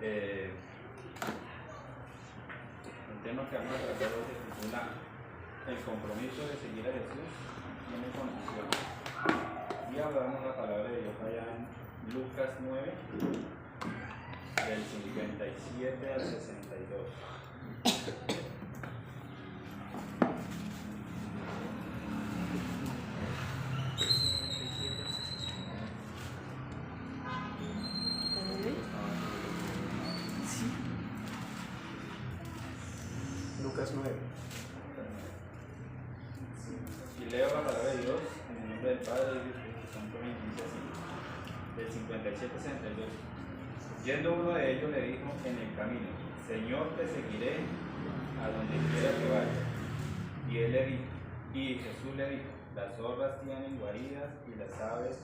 El tema que vamos a tratar hoy se titula El compromiso de seguir a Jesús tiene condición. Y hablamos la palabra de Dios allá en Lucas 9, del 57 al 62. Lucas 9. Y leo la palabra de Dios en el nombre del Padre y del Espíritu Santo, y dice así, del 57 al 62. Yendo uno de ellos le dijo en el camino: Señor, te seguiré a donde quiera que vaya. Y Jesús le dijo: las zorras tienen guaridas y las aves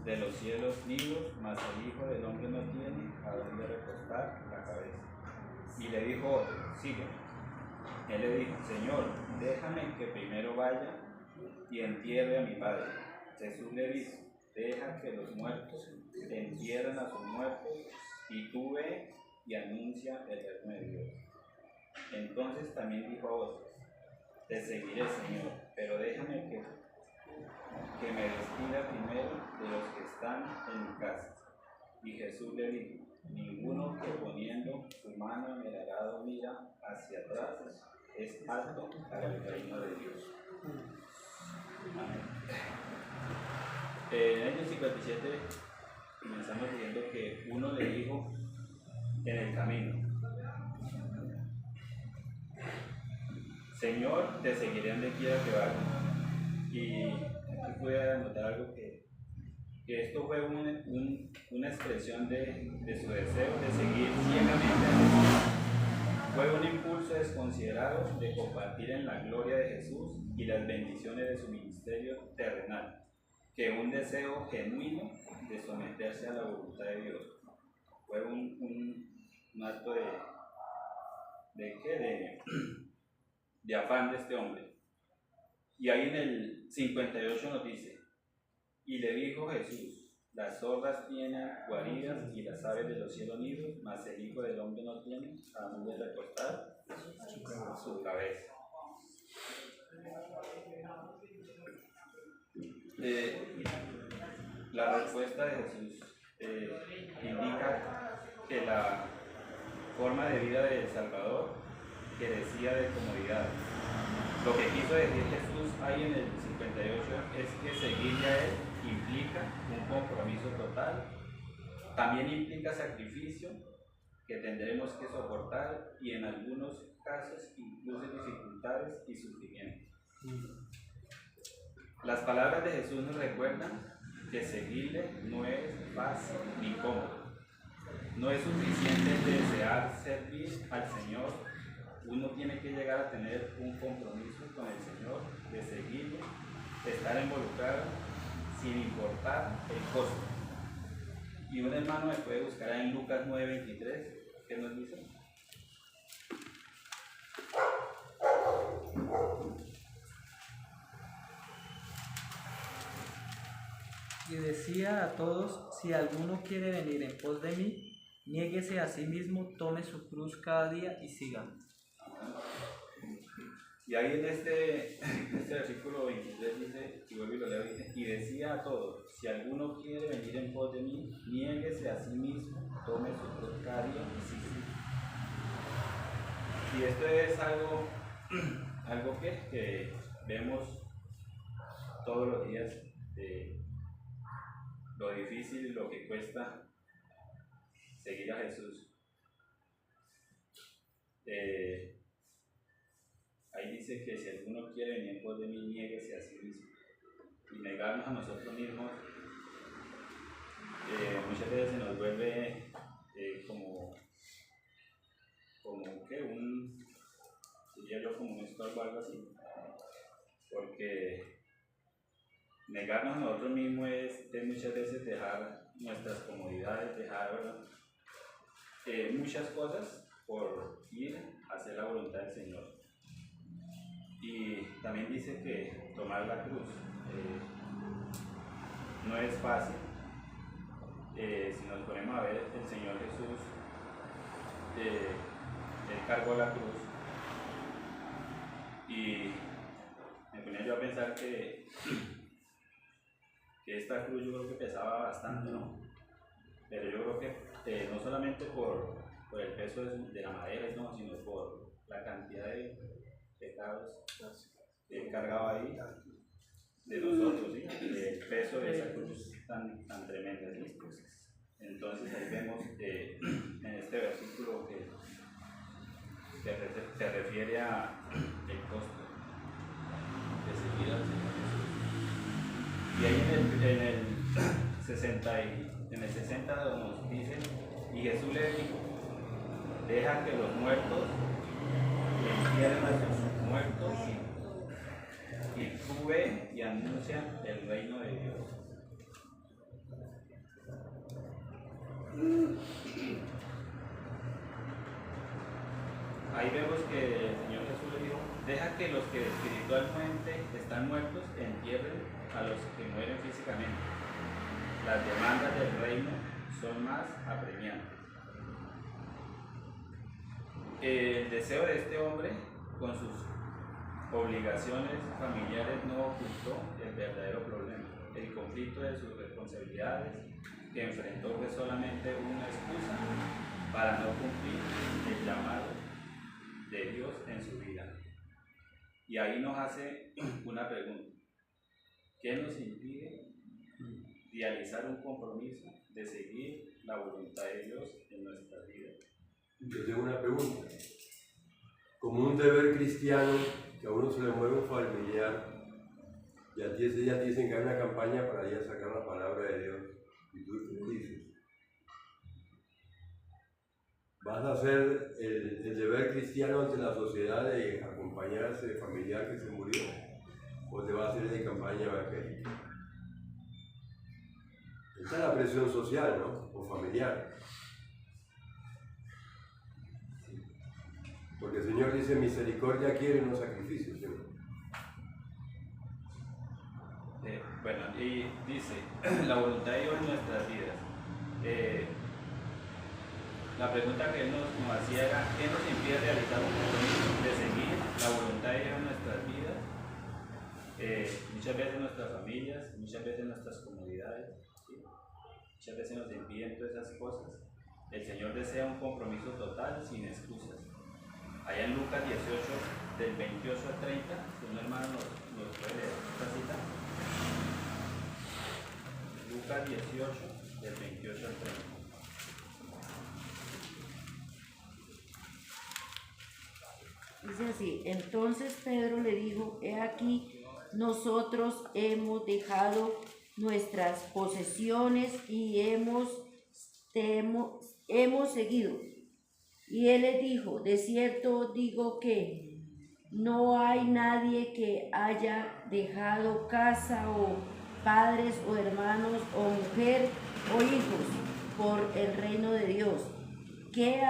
de los cielos nidos, mas el Hijo del Hombre no tiene a dónde recostar la cabeza. Y le dijo otro: sígueme. Él le dijo: Señor, déjame que primero vaya y entierre a mi padre. Jesús le dijo: deja que los muertos entierren a sus muertos, y tú ve y anuncia el reino de Dios. Entonces también dijo a otros: te seguiré, Señor, pero déjame que me despida primero de los que están en mi casa. Y Jesús le dijo: ninguno que poniendo su mano en el arado mira hacia atrás es apto para el reino de Dios. Amén. En el año 57 comenzamos diciendo que uno le dijo en el camino: Señor, te seguiré donde quiera que vaya. Y aquí pude notar algo que esto fue una expresión de su deseo de seguir ciegamente a Jesús. Fue un impulso desconsiderado de compartir en la gloria de Jesús y las bendiciones de su ministerio terrenal, que un deseo genuino de someterse a la voluntad de Dios. Fue un acto de afán de este hombre. Y ahí en el 58 nos dice: y le dijo Jesús: las zorras tienen guaridas y las aves de los cielos nidos, mas el Hijo del Hombre no tiene a dónde recostar su cabeza. La respuesta de Jesús indica que la forma de vida del Salvador carecía de comodidad. Lo que quiso decir Jesús ahí en el 58 es que seguirle a Él implica un compromiso total, también implica sacrificio que tendremos que soportar y en algunos casos incluso dificultades y sufrimiento. Las palabras de Jesús nos recuerdan que seguirle no es fácil ni cómodo. No es suficiente desear servir al Señor. Uno tiene que llegar a tener un compromiso con el Señor, de seguirle, de estar involucrado sin importar el costo. Y un hermano me puede buscar en Lucas 9:23, ¿qué nos dice? Y decía a todos: si alguno quiere venir en pos de mí, niéguese a sí mismo, tome su cruz cada día y sígame. Y ahí en este versículo 23 dice, y vuelvo y lo leo, dice: y decía a todos: si alguno quiere venir en pos de mí, niéguese a sí mismo, tome su cruz cada día y sígame. Y esto es algo que vemos todos los días, de lo difícil y lo que cuesta seguir a Jesús. Ahí dice que si alguno quiere venir en pos de mí, niéguese a sí mismo. Y negarnos a nosotros mismos muchas veces se nos vuelve como que diría yo, como un estorbo o algo así. Porque negarnos a nosotros mismos es muchas veces dejar nuestras comodidades, dejar muchas cosas por ir a hacer la voluntad del Señor. Y también dice que tomar la cruz no es fácil. Si nos ponemos a ver, el Señor Jesús él cargó la cruz y me ponía yo a pensar que esta cruz yo creo que pesaba bastante, ¿no? Pero yo creo que no solamente por el peso de la madera, no, sino por la cantidad de pecados que él cargaba ahí de nosotros, ¿sí? El peso de esa cruz tan tremenda, ¿sí? Entonces ahí vemos en este versículo que se refiere a el costo de seguir al Señor Jesús. Y ahí en el 60 nos dice, y Jesús le dijo, deja que los muertos entierren a sus muertos y tú ve y anuncia el reino de Dios. Ahí vemos que el Señor Jesús le dijo, deja que los que espiritualmente están muertos entierren a los que mueren físicamente. Las demandas del reino son más apremiantes. El deseo de este hombre, con sus obligaciones familiares, no ocultó el verdadero problema. El conflicto de sus responsabilidades que enfrentó fue solamente una excusa para no cumplir el llamado de Dios en su vida. Y ahí nos hace una pregunta. ¿Qué nos impide realizar un compromiso de seguir la voluntad de Dios en nuestra vida? Yo tengo una pregunta. Como un deber cristiano, que a uno se le mueve un familiar, y a ti ese día te dicen que hay una campaña para ir a sacar la palabra de Dios, y tú qué dices, ¿vas a hacer el deber cristiano ante la sociedad de acompañar a ese familiar que se murió? ¿O te vas a hacer de campaña evangélica? Esta es la presión social, ¿no? O familiar. Porque el Señor dice, misericordia quiere, no sacrificio, ¿sí? Bueno, y dice, la voluntad de Dios en nuestras vidas. La pregunta que él nos hacía era, ¿qué nos impide realizar un compromiso de seguir la voluntad de Dios en nuestras vidas? Muchas veces nuestras familias, muchas veces nuestras comodidades, ¿sí? Muchas veces nos impiden todas esas cosas. El Señor desea un compromiso total, sin excusas. Allá en Lucas 18, del 28 al 30, si un hermano nos puede leer esta cita. Lucas 18, del 28 al 30. Dice así, entonces Pedro le dijo, he aquí, nosotros hemos dejado nuestras posesiones y te hemos seguido. Y él le dijo, de cierto digo que no hay nadie que haya dejado casa o padres o hermanos o mujer o hijos por el reino de Dios, que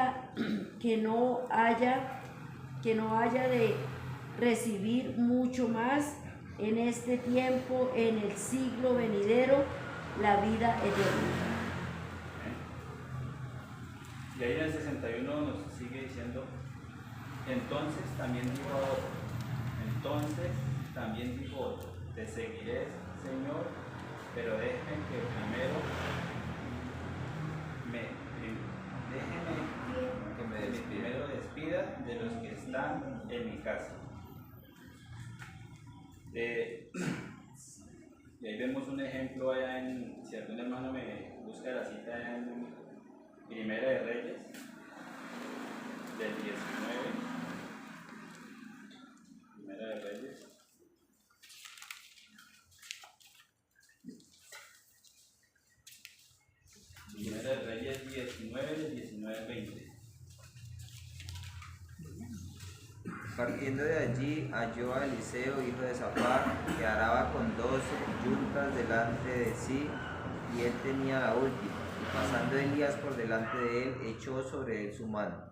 no haya de recibir mucho más en este tiempo, en el siglo venidero, la vida eterna. Y ahí en el 61 nos sigue diciendo, entonces también dijo otro, te seguiré, Señor, pero déjeme que primero despida de los que están en mi casa. Y ahí vemos un ejemplo allá si algún hermano me busca la cita en Primera de Reyes, del 19. Primera de Reyes. Primera de Reyes 19, del 19 al 20. Partiendo de allí, halló a Eliseo, hijo de Safat, que araba con 12 yuntas delante de sí, y él tenía la última. Y pasando Elías por delante de él, echó sobre él su mano.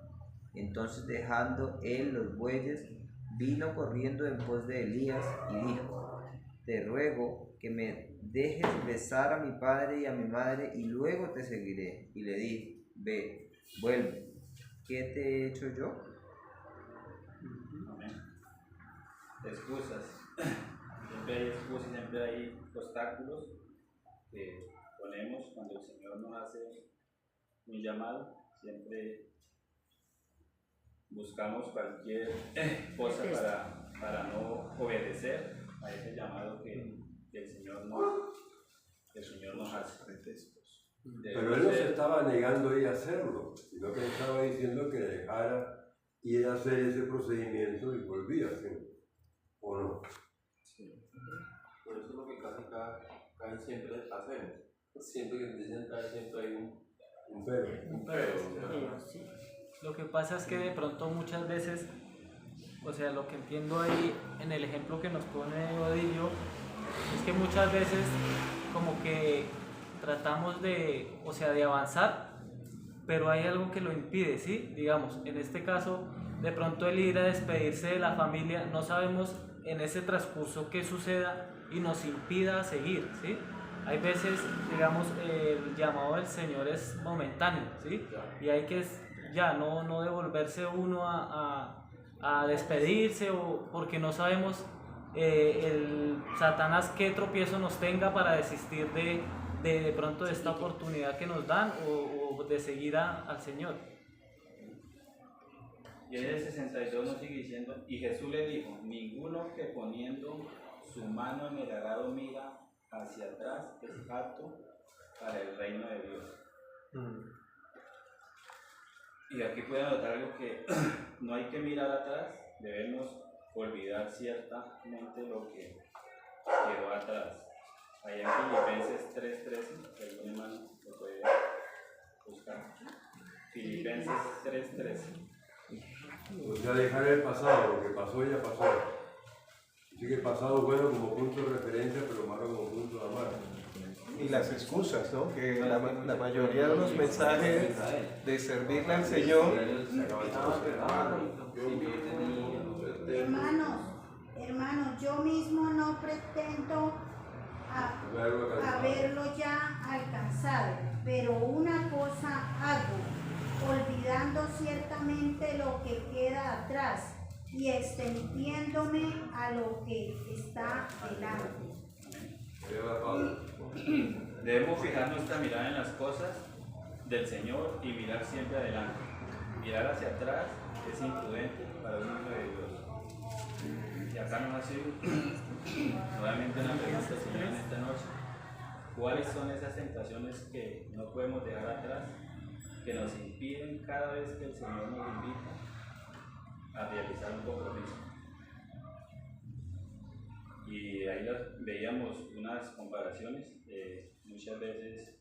Entonces, dejando él los bueyes, vino corriendo en pos de Elías y dijo, te ruego que me dejes besar a mi padre y a mi madre, y luego te seguiré. Y le dijo, ve, vuelve. ¿qué te he hecho yo? Amén. Excusas. Siempre hay excusas, siempre hay obstáculos que ponemos cuando el Señor nos hace un llamado. Siempre buscamos cualquier cosa para no obedecer a ese llamado que el Señor nos hace. Pero él no se estaba negando a ir a hacerlo, sino que estaba diciendo que dejara ir a hacer ese procedimiento y volvía a hacerlo. ¿O no? Sí. Por eso es lo que casi siempre hacemos. Siempre que dicen tal, siempre hay un pero. Lo que pasa es que de pronto muchas veces, o sea, lo que entiendo ahí en el ejemplo que nos pone Odilio, es que muchas veces como que tratamos de avanzar, pero hay algo que lo impide, ¿sí? Digamos, en este caso, de pronto el ir a despedirse de la familia, no sabemos en ese transcurso qué suceda y nos impida seguir, ¿sí? Hay veces, digamos, el llamado del Señor es momentáneo, ¿sí? Y hay que ya no devolverse uno a despedirse, o porque no sabemos el Satanás qué tropiezo nos tenga para desistir de pronto de esta oportunidad que nos dan o de seguir al Señor. Y ahí el 62 nos sigue diciendo, y Jesús le dijo, ninguno que poniendo su mano en el arado mira hacia atrás es apto para el reino de Dios. Y aquí pueden notar algo que no hay que mirar atrás, debemos olvidar ciertamente lo que quedó atrás. Allá en Filipenses 3:13, algún hermano lo puede buscar. Filipenses 3:13. O sea, dejar el pasado, lo que pasó ya pasó. Así que el pasado bueno como punto de referencia, pero malo como punto de amar. Y las excusas, ¿no? Que la mayoría de los mensajes de servirle al Señor. Hermanos, yo mismo no pretendo haberlo ya alcanzado, pero una cosa hago, olvidando ciertamente lo que queda atrás y extendiéndome a lo que está delante. Debemos fijar nuestra mirada en las cosas del Señor y mirar siempre adelante. Mirar hacia atrás es imprudente para un hijo de Dios. Y acá nos hace nuevamente una pregunta, Señor, en esta noche. ¿Cuáles son esas tentaciones que no podemos dejar atrás, que nos impiden cada vez que el Señor nos invita a realizar un compromiso? Y ahí veíamos unas comparaciones, muchas veces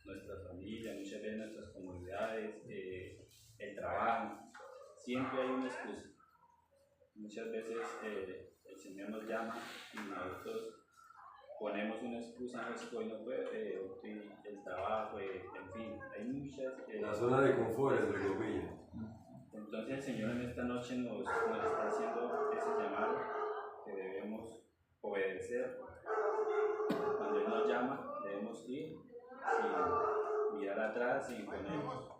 nuestra familia, muchas veces nuestras comunidades, el trabajo, siempre hay una excusa. Muchas veces el Señor nos llama y nosotros ponemos una excusa, no estoy, no puedo, el trabajo, en fin, hay muchas... la zona de confort, entre comillas. Entonces el Señor en esta noche nos está haciendo ese llamado que debemos obedecer. Cuando Él nos llama, debemos ir sin mirar atrás, sin ponernos.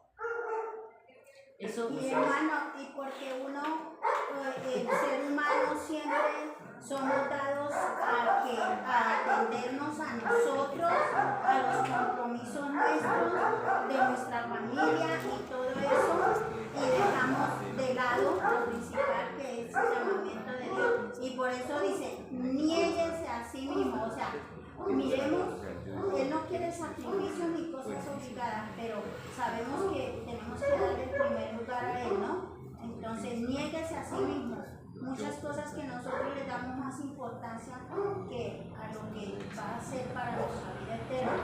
Eso, Y hermano, y porque el ser humano siempre somos dados a atendernos a nosotros, a los compromisos nuestros, de nuestra familia y todo eso, y dejamos de lado lo principal que es el llamamiento de Dios. Y por eso dice, niéguese a sí mismo, o sea, miremos, Él no quiere sacrificios ni cosas obligadas, pero sabemos que tenemos que darle el primer lugar a Él, ¿no? Entonces, niéguese a sí mismo. Muchas cosas que nosotros le damos más importancia que a lo que va a ser para nuestra vida eterna.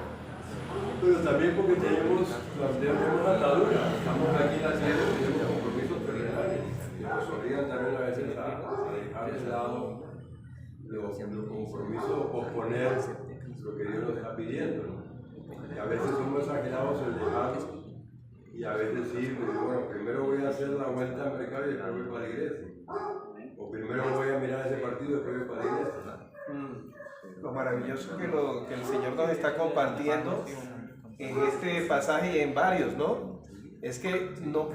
Pero también porque tenemos ataduras. Estamos aquí en la tierra, tenemos compromisos terrenales que nos obligan también a veces a dejar de lado los compromisos o posponer lo que Dios nos está pidiendo, ¿no? Y a veces somos exagerados en dejarlo y a veces sí, pues, bueno, primero voy a hacer la vuelta al mercado y después voy para la iglesia. O primero voy a mirar ese partido y después voy para la iglesia. Lo maravilloso que el Señor nos está compartiendo en este pasaje y en varios, ¿no? Es que no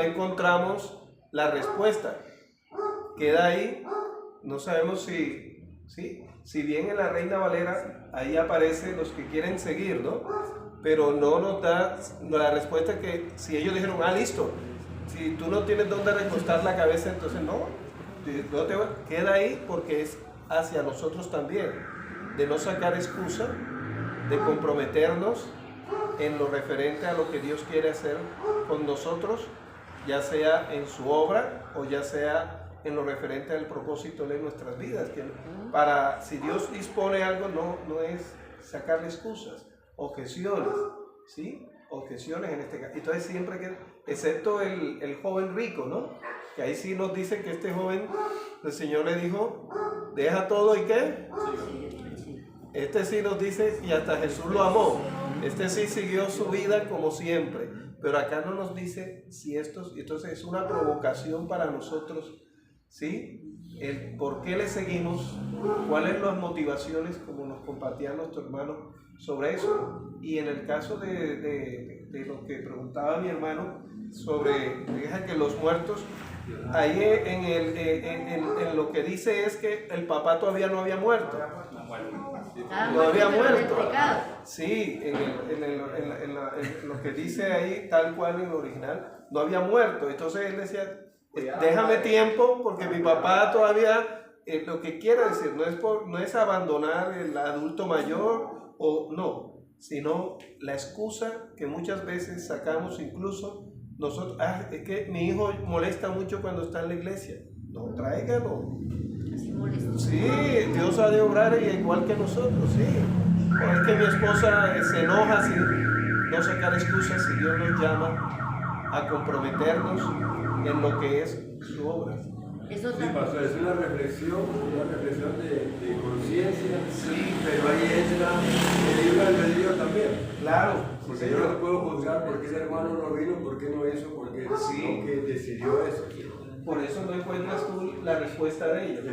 encontramos la respuesta. Queda ahí, no sabemos si bien en la Reina Valera ahí aparece los que quieren seguir, ¿no? Pero no nos da la respuesta que si ellos dijeron, listo, si tú no tienes dónde recostar la cabeza, entonces no queda ahí porque es hacia nosotros también, de no sacar excusa, de comprometernos en lo referente a lo que Dios quiere hacer con nosotros, ya sea en su obra o ya sea en lo referente al propósito de nuestras vidas. Que si Dios dispone algo, no es sacarle excusas, objeciones, ¿sí? Objeciones en este caso. Entonces siempre excepto el joven rico, ¿no? Que ahí sí nos dice que este joven, el Señor le dijo, deja todo y ¿qué? Este sí nos dice, y hasta Jesús lo amó. Este sí siguió su vida como siempre. Pero acá no nos dice si entonces es una provocación para nosotros, ¿sí? El por qué le seguimos, cuáles son las motivaciones, como nos compartía nuestro hermano sobre eso. Y en el caso de lo que preguntaba mi hermano sobre deja que los muertos, ahí en lo que dice es que el papá todavía no había muerto. No había muerto. Sí, en lo que dice ahí, tal cual en el original, no había muerto. Entonces él decía, déjame tiempo porque mi papá todavía, lo que quiere decir, no es abandonar el adulto mayor o no, sino la excusa que muchas veces sacamos incluso nosotros, es que mi hijo molesta mucho cuando está en la iglesia. No, tráigalo. Sí, Dios ha de obrar igual que nosotros, sí. O es que mi esposa se enoja sin no sacar excusas si Dios nos llama a comprometernos en lo que es su obra. Eso sí, pastor, es una reflexión de conciencia, sí, pero ahí entra el libre albedrío también. Claro. Porque yo no puedo juzgar por qué el hermano no vino, por qué no hizo, porque sí, que decidió eso. Por eso no encuentras tú la respuesta de ellos.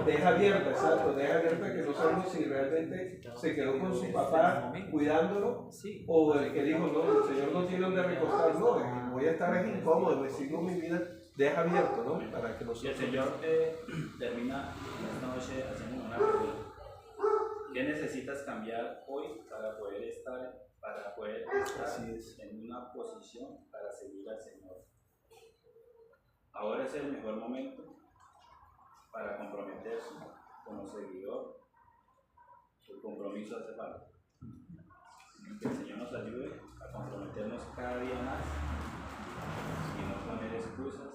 Deja abierta, exacto, deja abierta que no sabemos si realmente se quedó con su papá cuidándolo o el que dijo, no, el Señor no tiene donde recostar, no, voy a estar incómodo, me sigo mi vida, deja abierto, ¿no? Para que nosotros... Y el Señor termina esta noche haciendo una pregunta. ¿Qué necesitas cambiar hoy para poder estar en una posición para seguir al Señor? Ahora es el mejor momento para comprometerse como seguidor. El compromiso hace falta. Que el Señor nos ayude a comprometernos cada día más y no poner excusas,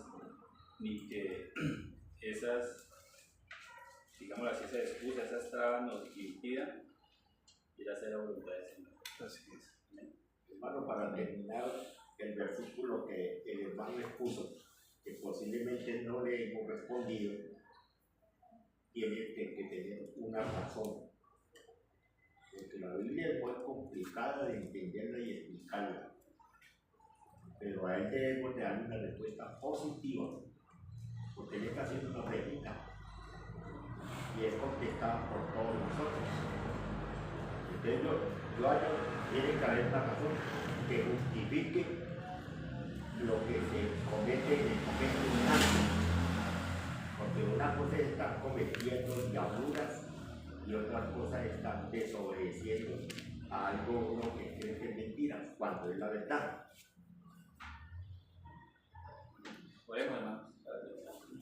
ni que esas excusas, esas trabas nos impidan ir a hacer la voluntad del Señor. Así es. Amén. Hermano, para terminar, el versículo que el hermano expuso, que posiblemente no le hemos respondido, tiene que tener una razón. Porque la Biblia es muy complicada de entenderla y explicarla. Pero a él debemos de darle una respuesta positiva, porque él está haciendo una pregunta y es contestada por todos nosotros. Entonces tiene que haber una razón que justifique lo que se comete en el momento instante, porque una cosa es estar cometiendo diabluras y otra cosa es estar desobedeciendo a algo uno que cree que es mentira, cuando es la verdad. Oremos, hermanos.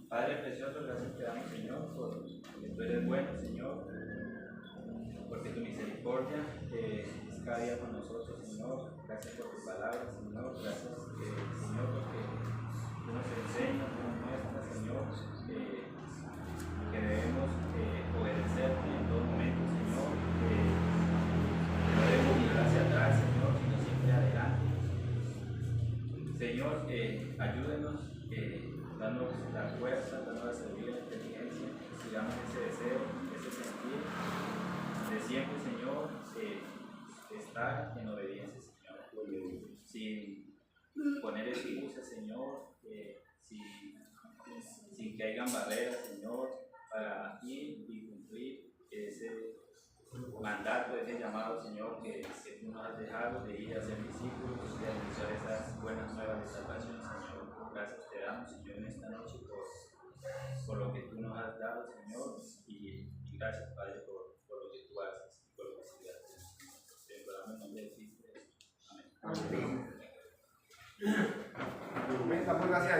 Padre precioso, gracias te damos, Señor, porque tú eres bueno, Señor, porque tu misericordia es cada día con nosotros, Señor. Gracias por tu palabra, Señor. Gracias, Señor, porque tú nos enseñas, tú nos muestras, Señor, que debemos obedecerte en todo momento, Señor. No debemos mirar hacia atrás, Señor, sino siempre adelante. Señor, ayúdenos, danos la fuerza, danos la sabiduría, la inteligencia, sigamos ese deseo, ese sentir de siempre, Señor, estar en obediencia, Señor, sin poner excusas, Señor, sin que hayan barreras, Señor, para ir y cumplir ese mandato, ese llamado, Señor, que tú nos has dejado de ir a ser discípulos, de anunciar esas buenas nuevas de salvación, Señor. Gracias te damos, Señor, en esta noche por lo que tú nos has dado, Señor, y gracias, Padre, por lo que tú haces y por lo que sigues haciendo. Te imploramos en nombre de Cristo. Amén. Amén. Gracias a Dios.